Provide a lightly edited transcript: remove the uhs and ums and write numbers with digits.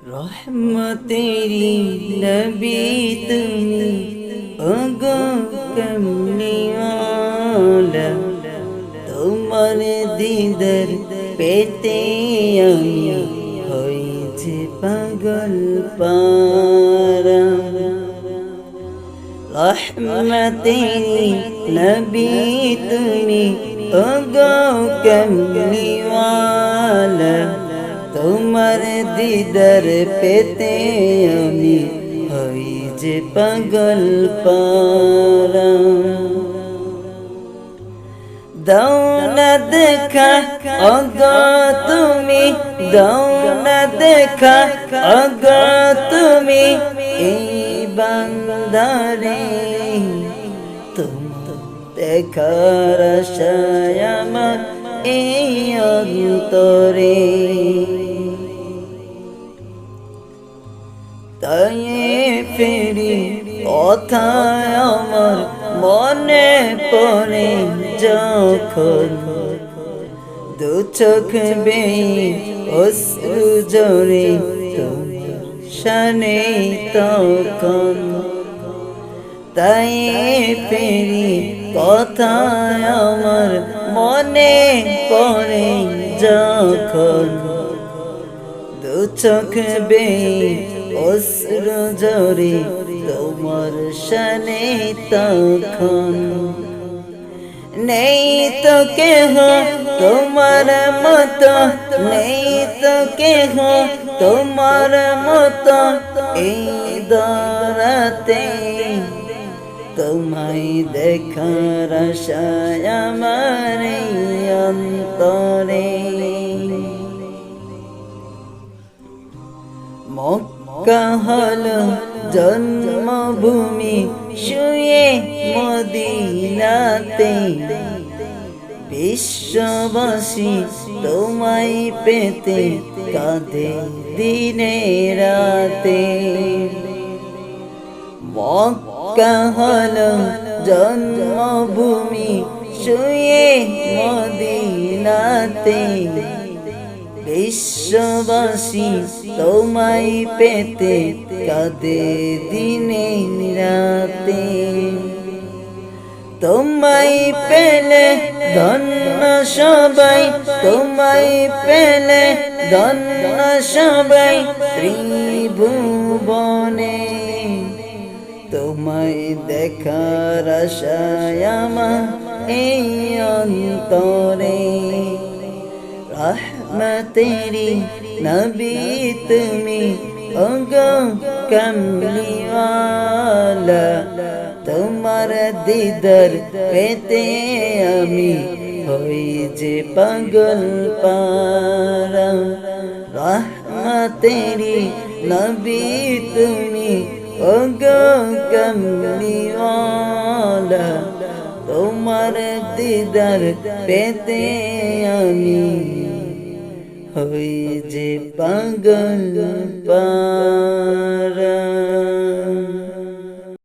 रहमतेरी नबी तुमी ओगो कमली वाला তোমার দিদার পেতে আমি হয়েছে পাগল পারা রহমতেরি নবী তুমি ওগো কমলি ওয়ালা তোমার দিদার পেতে আমি হই যে পাগল পারা দাও না দেখা ওগো তুমি দাও না দেখা ওগো তুমি এই বান্দারে তোমার দেখার আশায় আমার এই অন্তরে তাই ফেরি কথায় আমার মনে পড়ে যখন দু চোখ বেয়ে অশ্রু ঝরে তোমার শানে তখন তাই ফেরি কথায় আমার মনে পড়ে যখন দু চোখ বেয়ে অশ্রু ঝরে তোমার শানে তখন নেই তো কেহ তোমার মতো নেই তো কেহ তোমার মতো এই দরাতে তোমায় দেখার আশায় আমার এই অন্তরে মক্কা হলো জন্মভূমি শুয়ে মদিনাতে বিশ্ববাসী তোমায় পেতে কাঁদে দিনে রাতে মক্কা হলো জন্মভূমি শুয়ে মদিনাতে বিশ্ববাসী তোমায় পেতে কাঁদে দিনে রাতে তোমায় পেলে ধন্য সবাই তোমায় পেলে ধন্য সবাই ত্রিভুবনে তোমায় দেখার আশায় আমার এই অন্তরে রহমতেরি নবী তুমি ওগো কমলি ওয়ালা তোমার দিদার পেতে আমি হই যে পাগল পারা রহমতেরি নবী তুমি ওগো কমলি ওয়ালা তোমার দিদার পেতে আমি হই যে পাগল পারা।